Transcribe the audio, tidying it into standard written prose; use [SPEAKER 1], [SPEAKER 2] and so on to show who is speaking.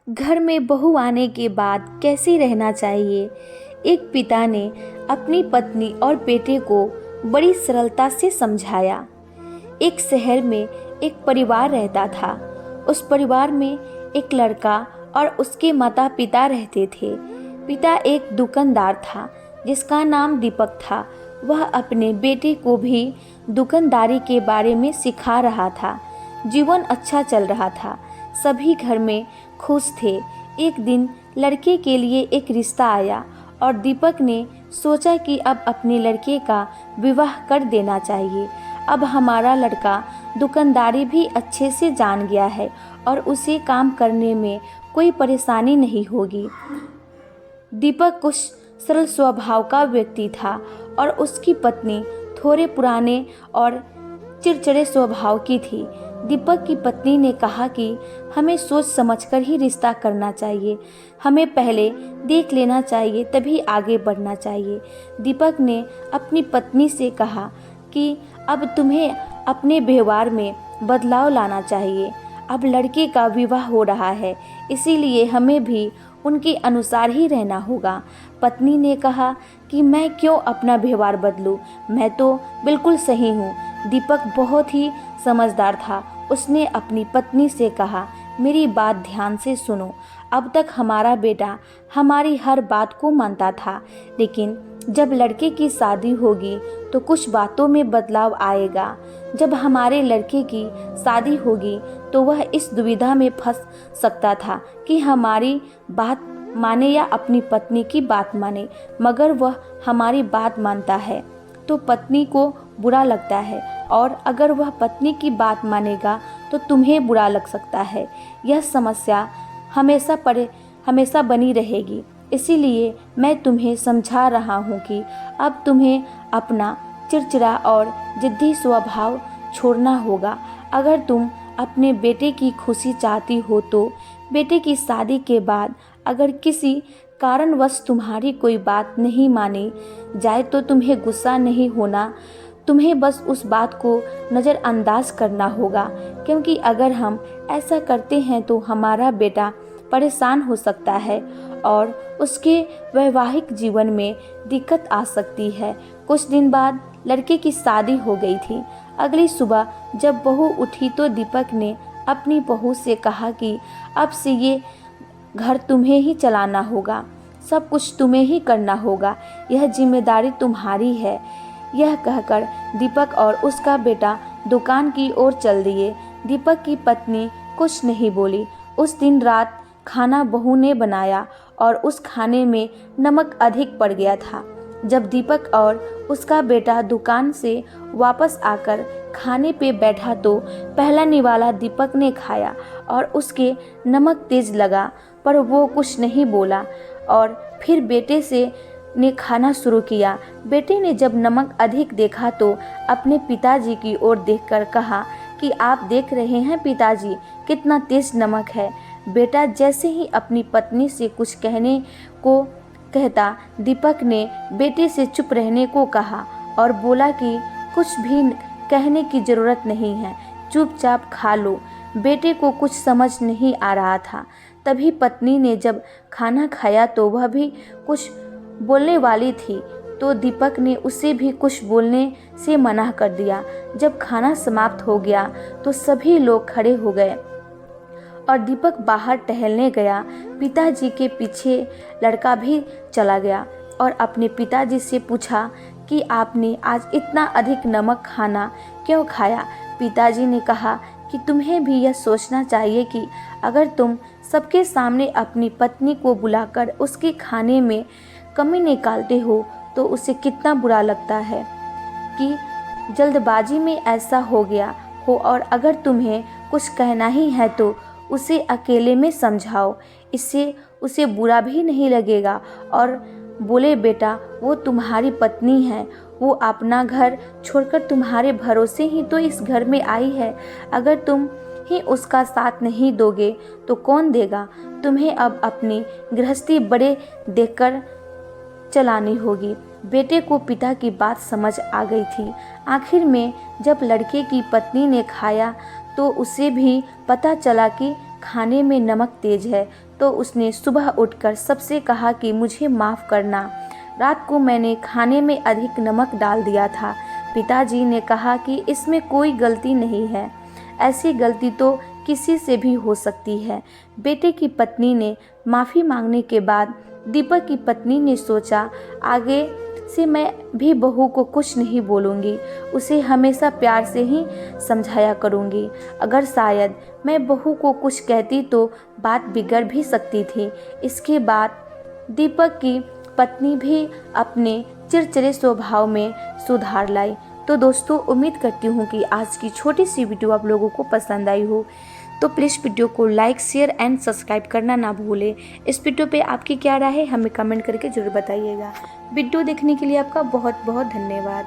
[SPEAKER 1] घर में बहू आने के बाद कैसे रहना चाहिए। एक पिता ने अपनी पत्नी और बेटे को बड़ी सरलता से समझाया। एक शहर में एक परिवार रहता था। उस परिवार में एक लड़का और उसके माता पिता रहते थे। पिता एक दुकानदार था जिसका नाम दीपक था। वह अपने बेटे को भी दुकानदारी के बारे में सिखा रहा था। जीवन अच्छा चल रहा था, सभी घर में खुश थे। एक दिन लड़के के लिए एक रिश्ता आया और दीपक ने सोचा कि अब अपने लड़के का विवाह कर देना चाहिए। अब हमारा लड़का दुकानदारी भी अच्छे से जान गया है और उसे काम करने में कोई परेशानी नहीं होगी। दीपक कुछ सरल स्वभाव का व्यक्ति था और उसकी पत्नी थोड़े पुराने और चिड़चिड़े स्वभाव की थी। दीपक की पत्नी ने कहा कि हमें सोच समझकर ही रिश्ता करना चाहिए, हमें पहले देख लेना चाहिए तभी आगे बढ़ना चाहिए। दीपक ने अपनी पत्नी से कहा कि अब तुम्हें अपने व्यवहार में बदलाव लाना चाहिए। अब लड़के का विवाह हो रहा है, इसीलिए हमें भी उनके अनुसार ही रहना होगा। पत्नी ने कहा कि मैं क्यों अपना व्यवहार बदलूं, मैं तो बिल्कुल सही हूँ। दीपक बहुत ही समझदार था। उसने अपनी पत्नी से कहा, मेरी बात ध्यान से सुनो। अब तक हमारा बेटा हमारी हर बात को मानता था, लेकिन जब लड़के की शादी होगी तो कुछ बातों में बदलाव आएगा। जब हमारे लड़के की शादी होगी तो वह इस दुविधा में फंस सकता था कि हमारी बात माने या अपनी पत्नी की बात माने। मगर वह हमारी बात मानता है तो पत्नी को बुरा लगता है, और अगर वह पत्नी की बात मानेगा तो तुम्हें बुरा लग सकता है। यह समस्या हमेशा बनी रहेगी। इसीलिए मैं तुम्हें समझा रहा हूँ कि अब तुम्हें अपना चिड़चिड़ा और जिद्दी स्वभाव छोड़ना होगा। अगर तुम अपने बेटे की खुशी चाहती हो तो बेटे की शादी के बाद अगर किसी कारणवश तुम्हारी कोई बात नहीं मानी जाए तो तुम्हें गुस्सा नहीं होना, तुम्हें बस उस बात को नज़रअंदाज करना होगा, क्योंकि अगर हम ऐसा करते हैं तो हमारा बेटा परेशान हो सकता है और उसके वैवाहिक जीवन में दिक्कत आ सकती है। कुछ दिन बाद लड़के की शादी हो गई थी। अगली सुबह जब बहू उठी तो दीपक ने अपनी बहू से कहा कि अब से ये घर तुम्हें ही चलाना होगा, सब कुछ तुम्हें ही करना होगा, यह जिम्मेदारी तुम्हारी है। यह कहकर दीपक और उसका बेटा दुकान की ओर चल दिए। दीपक की पत्नी कुछ नहीं बोली। उस दिन रात खाना बहू ने बनाया और उस खाने में नमक अधिक पड़ गया था। जब दीपक और उसका बेटा दुकान से वापस आकर खाने पे बैठा तो पहला निवाला दीपक ने खाया और उसके नमक तेज लगा, पर वो कुछ नहीं बोला और फिर बेटे ने खाना शुरू किया। बेटे ने जब नमक अधिक देखा तो अपने पिताजी की ओर देखकर कहा कि आप देख रहे हैं पिताजी, कितना तेज नमक है। बेटा जैसे ही अपनी पत्नी से कुछ कहने को कहता, दीपक ने बेटे से चुप रहने को कहा और बोला कि कुछ भी कहने की ज़रूरत नहीं है, चुपचाप खा लो। बेटे को कुछ समझ नहीं आ रहा था। तभी पत्नी ने जब खाना खाया तो वह भी कुछ बोलने वाली थी, तो दीपक ने उसे भी कुछ बोलने से मना कर दिया। जब खाना समाप्त हो गया तो सभी लोग खड़े हो गए और दीपक बाहर टहलने गया। पिताजी के पीछे लड़का भी चला गया और अपने पिताजी से पूछा कि आपने आज इतना अधिक नमक खाना क्यों खाया। पिताजी ने कहा कि तुम्हें भी यह सोचना चाहिए कि अगर तुम सबके सामने अपनी पत्नी को बुलाकर उसके खाने में कमी निकालते हो तो उसे कितना बुरा लगता है कि जल्दबाजी में ऐसा हो गया हो, और अगर तुम्हें कुछ कहना ही है तो उसे अकेले में समझाओ, इससे उसे बुरा भी नहीं लगेगा। और बोले, बेटा वो तुम्हारी पत्नी है, वो अपना घर छोड़कर तुम्हारे भरोसे ही तो इस घर में आई है। अगर तुम ही उसका साथ नहीं दोगे तो कौन देगा। तुम्हें अब अपनी गृहस्थी बड़े देखकर चलानी होगी। बेटे को पिता की बात समझ आ गई थी। आखिर में जब लड़के की पत्नी ने खाया तो उसे भी पता चला कि खाने में नमक तेज है तो उसने सुबह उठकर सबसे कहा कि मुझे माफ़ करना, रात को मैंने खाने में अधिक नमक डाल दिया था। पिताजी ने कहा कि इसमें कोई गलती नहीं है, ऐसी गलती तो किसी से भी हो सकती है। बेटे की पत्नी ने माफ़ी मांगने के बाद दीपक की पत्नी ने सोचा, आगे से मैं भी बहू को कुछ नहीं बोलूँगी, उसे हमेशा प्यार से ही समझाया करूँगी। अगर शायद मैं बहू को कुछ कहती तो बात बिगड़ भी सकती थी। इसके बाद दीपक की पत्नी भी अपने चिड़चिड़े स्वभाव में सुधार लाई। तो दोस्तों, उम्मीद करती हूँ कि आज की छोटी सी वीडियो आप लोगों को पसंद आई हो। तो प्लीज़ वीडियो को लाइक, शेयर एंड सब्सक्राइब करना ना भूलें। इस वीडियो पे आपकी क्या राय है हमें कमेंट करके ज़रूर बताइएगा। वीडियो देखने के लिए आपका बहुत बहुत धन्यवाद।